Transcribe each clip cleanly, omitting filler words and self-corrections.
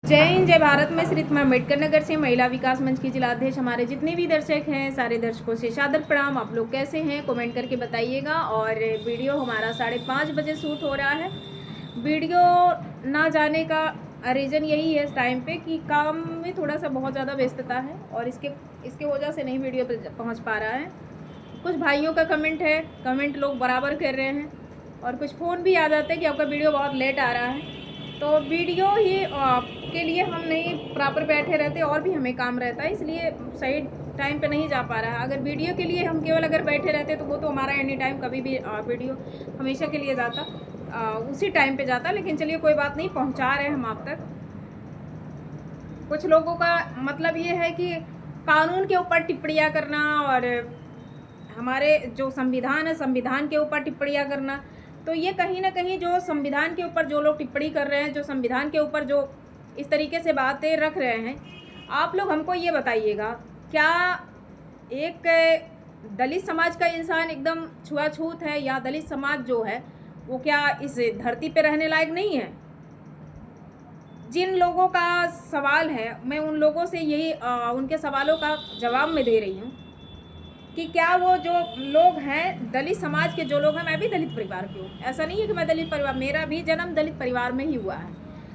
जय हिंद, जय भारत। मैं श्री अम्बेडकर नगर से महिला विकास मंच की जिला अध्यक्ष। हमारे जितने भी दर्शक हैं, सारे दर्शकों से सादर प्रणाम। आप लोग कैसे हैं, कमेंट करके बताइएगा। और वीडियो हमारा 5:30 बजे शूट हो रहा है। वीडियो ना जाने का रीज़न यही है इस टाइम पे कि काम में थोड़ा सा बहुत ज़्यादा व्यस्तता है और इसके वजह से नहीं वीडियो पे पहुँच पा रहा है। कुछ भाइयों का कमेंट है, कमेंट लोग बराबर कर रहे हैं और कुछ फ़ोन भी आ जाते हैं कि आपका वीडियो बहुत लेट आ रहा है। तो वीडियो ही के लिए हम नहीं प्रॉपर बैठे रहते और भी हमें काम रहता है, इसलिए सही टाइम पे नहीं जा पा रहा है। अगर वीडियो के लिए हम केवल अगर बैठे रहते तो वो तो हमारा एनी टाइम कभी भी वीडियो हमेशा के लिए जाता, उसी टाइम पे जाता। लेकिन चलिए कोई बात नहीं, पहुंचा रहे हैं हम आप तक। कुछ लोगों का मतलब ये है कि कानून के ऊपर टिप्पणियाँ करना और हमारे जो संविधान है, संविधान के ऊपर टिप्पणियाँ करना, तो ये कहीं ना कहीं जो संविधान के ऊपर जो लोग टिप्पणी कर रहे हैं, जो संविधान के ऊपर जो इस तरीके से बातें रख रहे हैं, आप लोग हमको ये बताइएगा, क्या एक दलित समाज का इंसान एकदम छुआछूत है, या दलित समाज जो है वो क्या इस धरती पे रहने लायक नहीं है? जिन लोगों का सवाल है, मैं उन लोगों से यही उनके सवालों का जवाब मैं दे रही हूँ कि क्या वो जो लोग हैं दलित समाज के, जो लोग हैं, मैं भी दलित परिवार की हूँ, ऐसा नहीं है कि मैं दलित परिवार, मेरा भी जन्म दलित परिवार में ही हुआ है,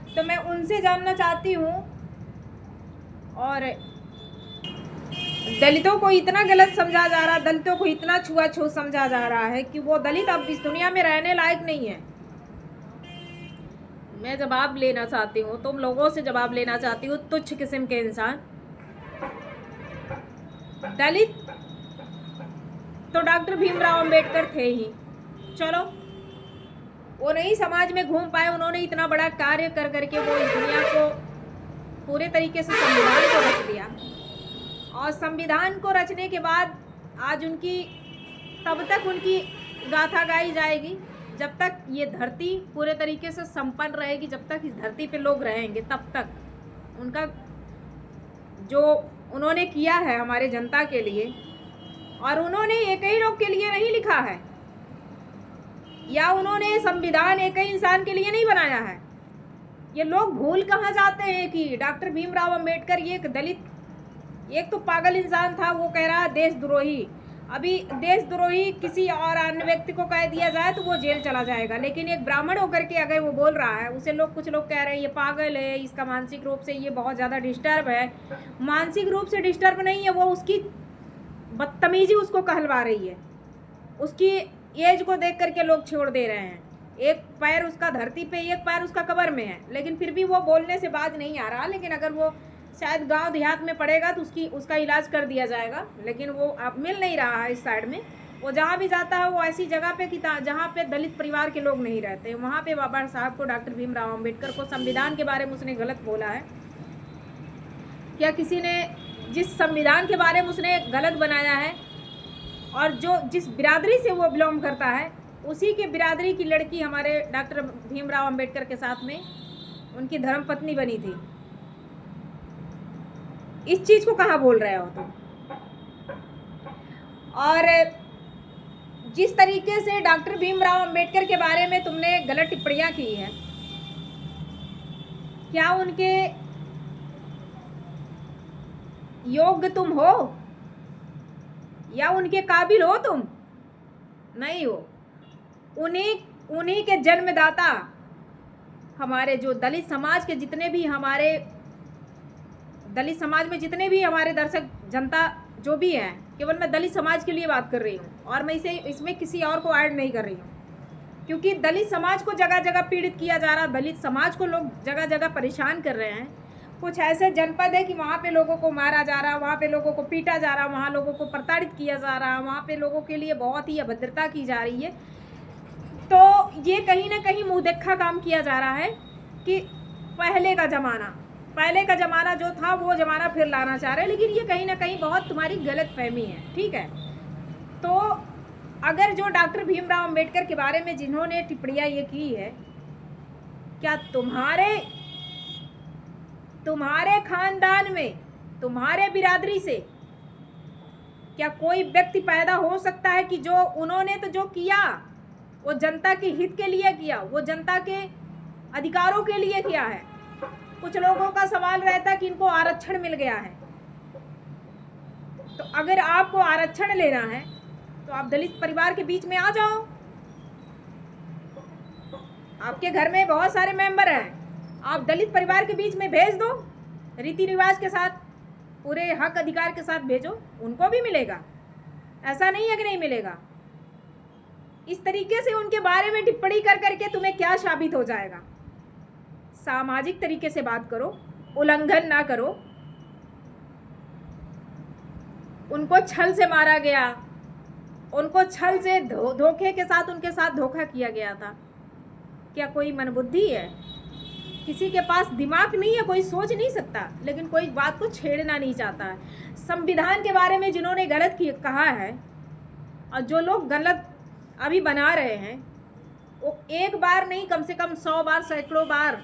तो मैं उनसे जानना चाहती हूँ। और दलितों को इतना गलत समझा जा रहा, दलितों को इतना छुआछूत समझा जा रहा है कि वो दलित अब इस दुनिया में रहने लायक नहीं है। मैं जवाब लेना चाहती हूँ, तुम लोगों से जवाब लेना चाहती हूँ। तुच्छ किस्म के इंसान, दलित तो डॉक्टर भीमराव अंबेडकर थे ही, चलो वो नहीं समाज में घूम पाए, उन्होंने इतना बड़ा कार्य कर करके वो इस दुनिया को पूरे तरीके से संविधान को रच दिया। और संविधान को रचने के बाद आज उनकी, तब तक उनकी गाथा गाई जाएगी जब तक ये धरती पूरे तरीके से संपन्न रहेगी, जब तक इस धरती पे लोग रहेंगे तब तक उनका जो उन्होंने किया है हमारे जनता के लिए, और उन्होंने एक ही लोग के लिए नहीं लिखा है, या उन्होंने संविधान एक ही इंसान के लिए नहीं बनाया है। ये लोग भूल कहाँ जाते हैं कि डॉक्टर भीमराव अंबेडकर ये एक दलित, एक तो पागल इंसान था, वो कह रहा है देशद्रोही। अभी देशद्रोही किसी और अन्य व्यक्ति को कह दिया जाए तो वो जेल चला जाएगा, लेकिन एक ब्राह्मण होकर के अगर वो बोल रहा है, उसे लोग, कुछ लोग कह रहे हैं ये पागल है, इसका मानसिक रूप से ये बहुत ज़्यादा डिस्टर्ब है। मानसिक रूप से डिस्टर्ब नहीं है, वो उसकी बदतमीजी उसको कहलवा रही है। उसकी एज को देख करके लोग छोड़ दे रहे हैं, एक पैर उसका धरती पे, एक पैर उसका कब्र में है, लेकिन फिर भी वो बोलने से बाज नहीं आ रहा। लेकिन अगर वो शायद गांव देहात में पड़ेगा तो उसका इलाज कर दिया जाएगा, लेकिन वो अब मिल नहीं रहा है इस साइड में। वो जहाँ भी जाता है वो ऐसी जगह पे कि जहाँ पे दलित परिवार के लोग नहीं रहते, वहाँ पे बाबा साहब को, डॉक्टर भीमराव अम्बेडकर को संविधान के बारे में उसने गलत बोला है। क्या किसी ने, जिस संविधान के बारे में उसने गलत बनाया है, और जो जिस बिरादरी से वो बिलोंग करता है, उसी के बिरादरी की लड़की हमारे डॉक्टर भीमराव अंबेडकर के साथ में उनकी धर्मपत्नी बनी थी। इस चीज़ को कहाँ बोल रहे हो तुम? और जिस तरीके से डॉक्टर भीमराव अंबेडकर के बारे में तुमने गलत टिप्पणियाँ की है, क्या उनके योग्य तुम हो, या उनके काबिल हो तुम? नहीं हो। उन्हीं के जन्मदाता, हमारे जो दलित समाज के जितने भी, हमारे दलित समाज में जितने भी हमारे दर्शक जनता जो भी हैं, केवल मैं दलित समाज के लिए बात कर रही हूँ, और मैं इसमें किसी और को ऐड नहीं कर रही हूँ, क्योंकि दलित समाज को जगह जगह पीड़ित किया जा रहा, दलित समाज को लोग जगह जगह परेशान कर रहे हैं। कुछ ऐसे जनपद है कि वहाँ पे लोगों को मारा जा रहा, वहाँ पे लोगों को पीटा जा रहा, वहाँ लोगों को प्रताड़ित किया जा रहा, वहाँ पे लोगों के लिए बहुत ही अभद्रता की जा रही है। तो ये कहीं ना कहीं मुँह देखा काम किया जा रहा है कि पहले का ज़माना जो था वो ज़माना फिर लाना चाह रहे हैं, लेकिन ये कहीं ना कहीं बहुत तुम्हारी गलत फहमी है, ठीक है? तो अगर जो डॉक्टर भीमराव अंबेडकर के बारे में जिन्होंने टिप्पणियाँ ये की है, क्या तुम्हारे खानदान में, तुम्हारे बिरादरी से क्या कोई व्यक्ति पैदा हो सकता है कि जो उन्होंने तो जो किया वो जनता के हित के लिए किया, वो जनता के अधिकारों के लिए किया है? कुछ लोगों का सवाल रहता है कि इनको आरक्षण मिल गया है। तो अगर आपको आरक्षण लेना है तो आप दलित परिवार के बीच में आ जाओ। आपके घर में बहुत सारे मेंबर हैं, आप दलित परिवार के बीच में भेज दो, रीति रिवाज के साथ, पूरे हक अधिकार के साथ भेजो, उनको भी मिलेगा। ऐसा नहीं है कि नहीं मिलेगा। इस तरीके से उनके बारे में टिप्पणी कर करके तुम्हें क्या साबित हो जाएगा। सामाजिक तरीके से बात करो, उल्लंघन ना करो। उनको छल से मारा गया, उनको छल से धोखे के साथ उनके साथ धोखा किया गया था। क्या कोई मनबुद्धि है? किसी के पास दिमाग नहीं है, कोई सोच नहीं सकता, लेकिन कोई बात को छेड़ना नहीं चाहता है। संविधान के बारे में जिन्होंने गलत कहा है और जो लोग गलत अभी बना रहे हैं, वो एक बार नहीं, कम से कम 100 बार, सैकड़ों बार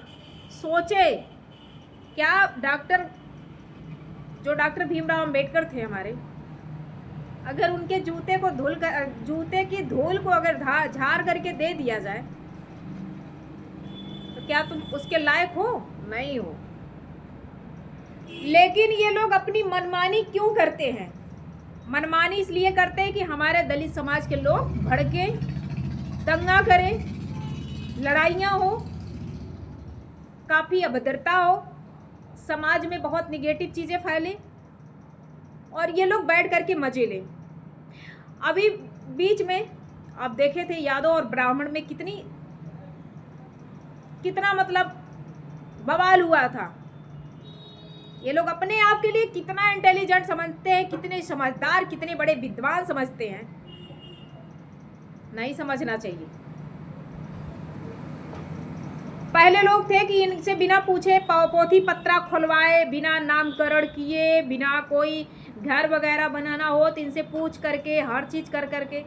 सोचे। क्या डॉक्टर भीमराव अंबेडकर थे हमारे, अगर उनके जूते की धूल को अगर झाड़ करके दे दिया जाए तो क्या तुम उसके लायक हो? नहीं हो। लेकिन ये लोग अपनी मनमानी क्यों करते हैं? मनमानी इसलिए करते हैं कि हमारे दलित समाज के लोग भड़के, दंगा करें, लड़ाइयाँ हो, काफ़ी अभद्रता हो, समाज में बहुत निगेटिव चीज़ें फैले और ये लोग बैठ करके मजे लें। अभी बीच में आप देखे थे यादव और ब्राह्मण में कितना मतलब बवाल हुआ था। ये लोग अपने आप के लिए कितना इंटेलिजेंट समझते हैं, कितने समझदार, कितने बड़े विद्वान समझते हैं। नहीं समझना चाहिए। पहले लोग थे कि इनसे बिना पूछे पोथी पत्रा खुलवाए, बिना नामकरण किए, बिना कोई घर वगैरह बनाना हो तो इनसे पूछ करके, हर चीज़ कर करके,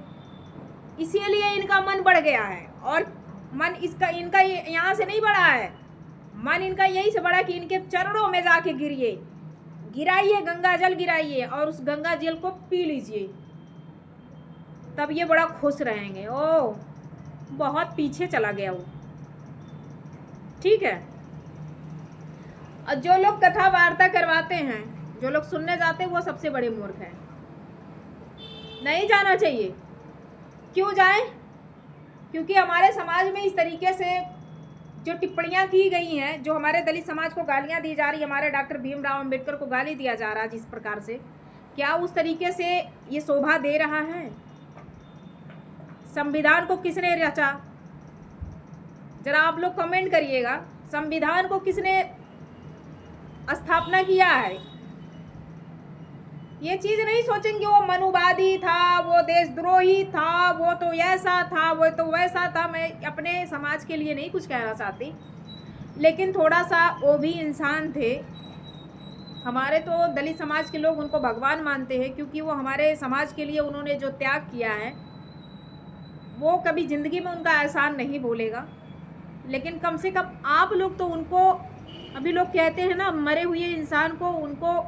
इसीलिए इनका मन बढ़ गया है। और मन इनका यहाँ से नहीं बढ़ा है, मन इनका यही से बढ़ा कि इनके चरणों में जाके गिराइए, गंगा जल गिराइए और उस गंगा जल को पी लीजिए, तब ये बड़ा खुश रहेंगे। ओ, बहुत पीछे चला गया वो। ठीक है। और जो लोग कथा वार्ता करवाते हैं, जो लोग सुनने जाते हैं, वो सबसे बड़े मूर्ख हैं। नहीं जाना चाहिए। क्यों जाएं? क्योंकि हमारे समाज में इस तरीके से जो टिप्पणियां की गई हैं, जो हमारे दलित समाज को गालियां दी जा रही, हमारे डॉक्टर भीमराव अंबेडकर को गाली दिया जा रहा है जिस प्रकार से, क्या उस तरीके से ये शोभा दे रहा है? संविधान को किसने रचा? जरा आप लोग कमेंट करिएगा, संविधान को किसने स्थापना किया है? ये चीज़ नहीं सोचेंगे वो मनुवादी था, वो देशद्रोही था, वो तो ऐसा था, वो तो वैसा था। मैं अपने समाज के लिए नहीं कुछ कहना चाहती, लेकिन थोड़ा सा वो भी इंसान थे। हमारे तो दलित समाज के लोग उनको भगवान मानते हैं, क्योंकि वो हमारे समाज के लिए उन्होंने जो त्याग किया है वो कभी ज़िंदगी में उनका एहसान नहीं भूलेगा। लेकिन कम से कम आप लोग तो उनको, अभी लोग कहते हैं ना, मरे हुए इंसान को उनको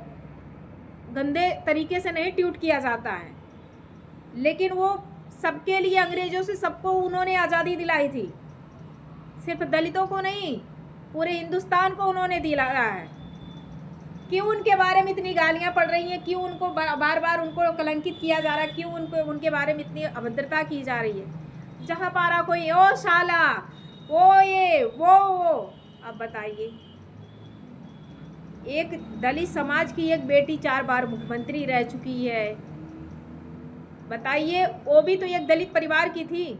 गंदे तरीके से नहीं ट्रीट किया जाता है, लेकिन वो सबके लिए, अंग्रेज़ों से सबको उन्होंने आज़ादी दिलाई थी। सिर्फ दलितों को नहीं, पूरे हिंदुस्तान को उन्होंने दिलाया है। क्यों उनके बारे में इतनी गालियाँ पड़ रही हैं? क्यों उनको बार बार उनको कलंकित किया जा रहा है? क्यों उनके बारे में इतनी अभद्रता की जा रही है? जहाँ पारा कोई ओ शाला, वो ये वो। अब बताइए, एक दलित समाज की एक बेटी 4 बार मुख्यमंत्री रह चुकी है। बताइए, वो भी तो एक दलित परिवार की थी।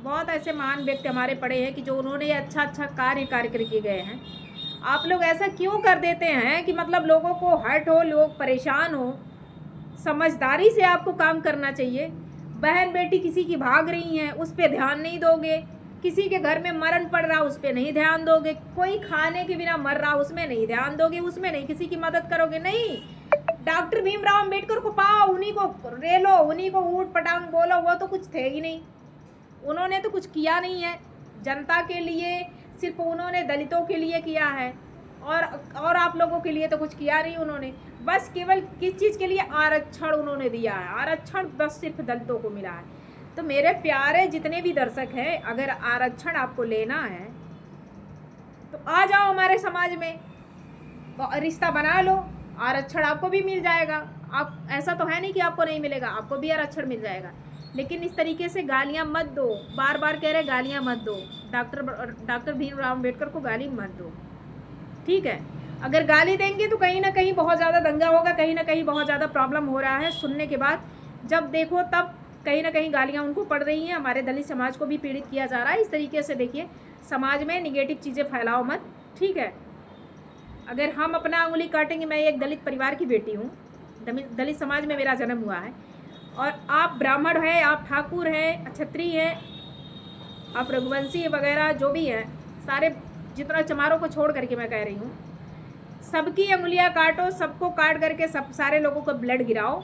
बहुत ऐसे महान व्यक्ति हमारे पड़े हैं कि जो उन्होंने अच्छा कार्य करके गए हैं। आप लोग ऐसा क्यों कर देते हैं कि मतलब लोगों को हर्ट हो, लोग परेशान हो? समझदारी से आपको काम करना चाहिए। बहन बेटी किसी की भाग रही हैं, उस पर ध्यान नहीं दोगे। किसी के घर में मरण पड़ रहा, उस पर नहीं ध्यान दोगे। कोई खाने के बिना मर रहा, उसमें नहीं ध्यान दोगे, उसमें नहीं किसी की मदद करोगे। नहीं, डॉक्टर भीमराव अंबेडकर को पाओ, उन्हीं को रेलो, उन्हीं को ऊट पटांग बोलो। वो तो कुछ थे ही नहीं, उन्होंने तो कुछ किया नहीं है जनता के लिए, सिर्फ उन्होंने दलितों के लिए किया है। और आप लोगों के लिए तो कुछ किया नहीं उन्होंने। बस केवल किस चीज़ के लिए? आरक्षण उन्होंने दिया है। आरक्षण बस सिर्फ दलितों को मिला है। तो मेरे प्यारे जितने भी दर्शक हैं, अगर आरक्षण आपको लेना है तो आ जाओ हमारे समाज में, रिश्ता बना लो, आरक्षण आपको भी मिल जाएगा। आप ऐसा तो है नहीं कि आपको नहीं मिलेगा, आपको भी आरक्षण मिल जाएगा। लेकिन इस तरीके से गालियां मत दो, बार बार कह रहे गालियां मत दो, डॉक्टर भीमराव अम्बेडकर को गाली मत दो, ठीक है। अगर गाली देंगे तो कहीं ना कहीं बहुत ज़्यादा दंगा होगा, कहीं ना कहीं बहुत ज़्यादा प्रॉब्लम हो रहा है सुनने के बाद। जब देखो तब कहीं ना कहीं गालियाँ उनको पड़ रही हैं, हमारे दलित समाज को भी पीड़ित किया जा रहा है। इस तरीके से देखिए, समाज में निगेटिव चीज़ें फैलाओ मत, ठीक है। अगर हम अपना उंगली काटेंगे, मैं एक दलित परिवार की बेटी हूँ, दलित समाज में मेरा जन्म हुआ है, और आप ब्राह्मण हैं, आप ठाकुर हैं, क्षत्रिय हैं, आप रघुवंशी वगैरह जो भी हैं, सारे जितना चमारों को छोड़ करके मैं कह रही हूँ, सबकी उंगलियां काटो, सबको काट करके सारे लोगों को ब्लड गिराओ।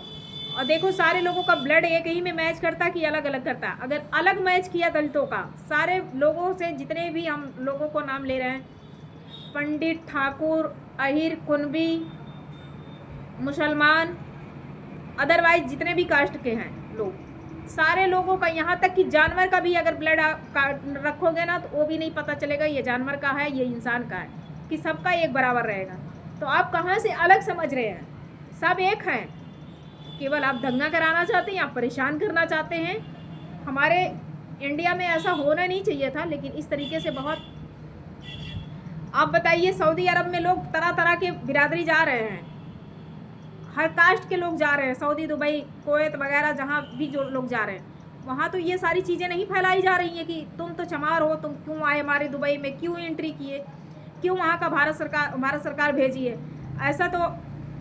और देखो सारे लोगों का ब्लड एक ही में मैच करता कि अलग अलग करता। अगर अलग मैच किया दलितों का, सारे लोगों से जितने भी हम लोगों को नाम ले रहे हैं, पंडित, ठाकुर, अहिर, कुनबी, मुसलमान, अदरवाइज जितने भी कास्ट के हैं लोग, सारे लोगों का, यहाँ तक कि जानवर का भी अगर ब्लड रखोगे ना तो वो भी नहीं पता चलेगा ये जानवर का है ये इंसान का है, कि सबका एक बराबर रहेगा। तो आप कहाँ से अलग समझ रहे हैं? सब एक हैं, केवल आप दंगा कराना चाहते हैं, आप परेशान करना चाहते हैं। हमारे इंडिया में ऐसा होना नहीं चाहिए था, लेकिन इस तरीके से बहुत। आप बताइए, सऊदी अरब में लोग तरह तरह के बिरादरी जा रहे हैं, हर कास्ट के लोग जा रहे हैं, सऊदी, दुबई, कुवैत वगैरह जहाँ भी जो लोग जा रहे हैं, वहाँ तो ये सारी चीज़ें नहीं फैलाई जा रही हैं कि तुम तो चमार हो, तुम क्यों आए हमारे दुबई में, क्यों एंट्री किए, क्यों वहाँ का भारत सरकार भेजी है। ऐसा तो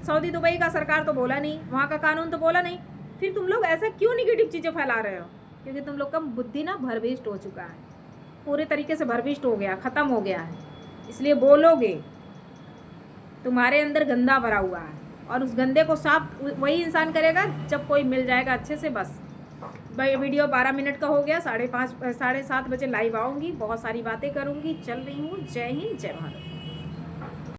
सऊदी दुबई का सरकार तो बोला नहीं, वहाँ का कानून तो बोला नहीं। फिर तुम लोग ऐसा क्यों निगेटिव चीज़ें फैला रहे हो? क्योंकि तुम लोग का बुद्धि ना भरभीष्ट हो चुका है, पूरे तरीके से भरभीष्ट हो गया, ख़त्म हो गया है। इसलिए बोलोगे, तुम्हारे अंदर गंदा भरा हुआ है, और उस गंदे को साफ वही इंसान करेगा जब कोई मिल जाएगा अच्छे से। बस भाई, वीडियो 12 मिनट का हो गया। 5:30 साढ़े 7 बजे लाइव आऊँगी, बहुत सारी बातें करूँगी। चल रही हूँ। जय हिंद, जय भारत।